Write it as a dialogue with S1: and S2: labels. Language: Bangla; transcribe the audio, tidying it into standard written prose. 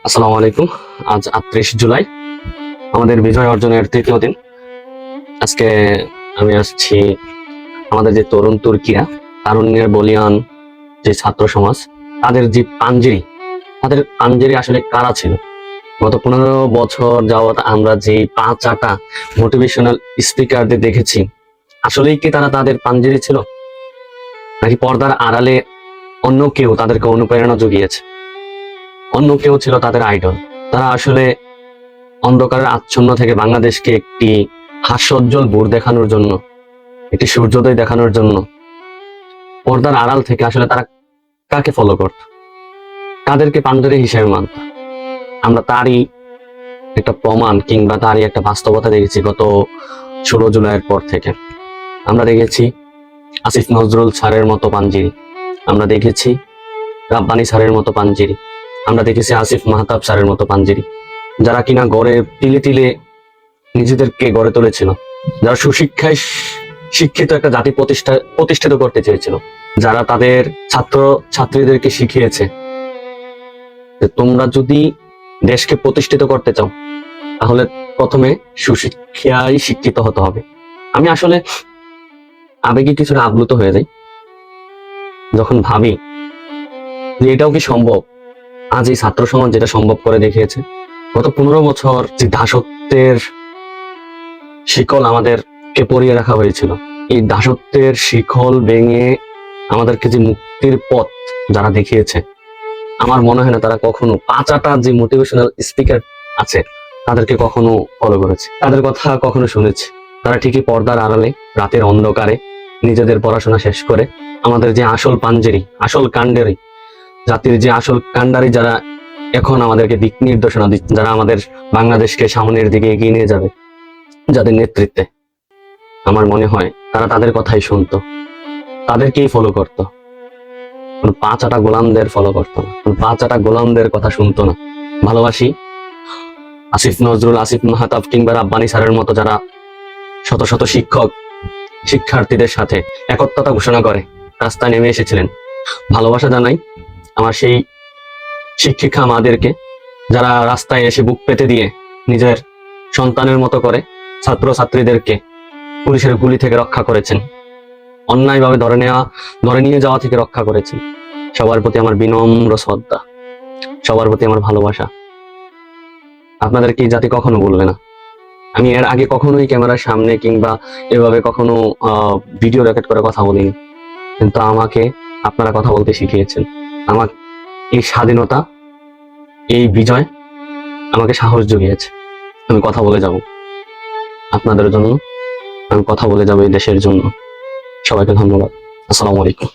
S1: আসসালামু আলাইকুম। আজ ৩৮ জুলাই, আমাদের বিজয় অর্জনের তৃতীয় দিন। আজকে আমি আসছি আমাদের যে তরুণ তুর্কিরা, তারুণ্যের বলিয়ান যে ছাত্র সমাজ, তাদের যে পাঞ্জেরি, তাদের পাঞ্জেরি আসলে কারা ছিল? গত 15 বছর যাবৎ আমরা যে 5 মোটিভেশনাল স্পিকারদের দেখেছি, আসলেই কি তারা তাদের পাঞ্জেরি ছিল, নাকি পর্দার আড়ালে অন্য কেউ তাদেরকে অনুপ্রেরণা জুগিয়েছে? অন্য কেউ ছিল তাদের আইডল? তারা আসলে অন্ধকারের আচ্ছন্ন থেকে বাংলাদেশকে একটি হাস্যোজ্জ্বল ভোর দেখানোর জন্য, একটি সূর্যোদয় দেখানোর জন্য পর্দার আড়াল থেকে আসলে তারা কাকে ফলো করত, কাদেরকে পাঞ্জেরি হিসেবে মানত? আমরা তারই একটা প্রমাণ কিংবা তারই একটা বাস্তবতা দেখেছি গত 16 জুলাইয়ের পর থেকে। আমরা দেখেছি আসিফ নজরুল স্যারের মতো পাঞ্জেরি, আমরা দেখেছি রাব্বানী স্যারের মতো পাঞ্জেরি, আমরা দেখেছি আসিফ মাহতাব স্যারের মতো পাঞ্জেরি, যারা কিনা গড়ে তিলে তিলে নিজেদেরকে গড়ে তুলেছিল, যারা সুশিক্ষায় শিক্ষিত একটা জাতি প্রতিষ্ঠিত করতে চেয়েছিল, যারা তাদের ছাত্র ছাত্রীদেরকে শিখিয়েছে যে তোমরা যদি দেশকে প্রতিষ্ঠিত করতে চাও তাহলে প্রথমে সুশিক্ষায় শিক্ষিত হতে হবে। আমি আসলে আবেগে কিছুটা আপ্লুত হয়ে যাই যখন ভাবি যে এটাও কি সম্ভব। আজ এই ছাত্র সমাজ যেটা সম্ভব করে দেখিয়েছে। গত 15 বছর যে দাসত্বের শিকল আমাদেরকে পরিয়ে রাখা হয়েছিল, এই দাসত্বের শিকল ভেঙে আমাদেরকে যে মুক্তির পথ যারা দেখিয়েছে, আমার মনে হয় না তারা কখনো 5 যে মোটিভেশনাল স্পিকার আছে তাদেরকে কখনো ফলো করেছে, তাদের কথা কখনো শুনেছে। তারা ঠিকই পর্দার আড়ালে রাতের অন্ধকারে নিজেদের পড়াশোনা শেষ করে আমাদের যে আসল পাঞ্জেরি, আসল কাণ্ডারি, জাতির যে আসল কাণ্ডারি, যারা এখন আমাদেরকে দিক নির্দেশনা দিচ্ছে, যারা আমাদের বাংলাদেশকে সামনের দিকে এগিয়ে নিয়ে যাবে, যাদের নেতৃত্বে, আমার মনে হয় তারা তাদের কথাই শুনতো, তাদেরকেই ফলো করতো। 5 গোলামদের ফলো করতো না, 5 গোলামদের কথা শুনতো না। ভালোবাসি আসিফ নজরুল, আসিফ মাহতাব কিংবা রাব্বানী স্যারের মতো যারা শত শত শিক্ষক শিক্ষার্থীদের সাথে একত্রতা ঘোষণা করে রাস্তায় নেমে এসেছিলেন। ভালোবাসা জানাই আমার সেই শিক্ষিকা মাদেরকে, যারা রাস্তায় এসে বুক পেতে দিয়ে নিজের সন্তানের মতো করে ছাত্র ছাত্রীদেরকে পুলিশের গুলি থেকে রক্ষা করেছেন, অন্যায়ভাবে ধরে নিয়ে যাওয়া থেকে রক্ষা করেছেন। সবার প্রতি আমার বিনম্র শ্রদ্ধা, সবার প্রতি আমার ভালোবাসা। আপনাদেরকে এই জাতি কখনো বলবে না। আমি এর আগে কখনোই ক্যামেরার সামনে কিংবা এভাবে কখনো ভিডিও রেকর্ড করে কথা বলিনি, কিন্তু আমাকে আপনারা কথা বলতে শিখিয়েছেন। আমার এই স্বাধীনতা, এই বিজয় আমাকে সাহস জুগিয়েছে। আমি কথা বলে যাব আপনাদের জন্য, আমি কথা বলে যাব এই দেশের জন্য। সবাইকে ধন্যবাদ। আসসালামু আলাইকুম।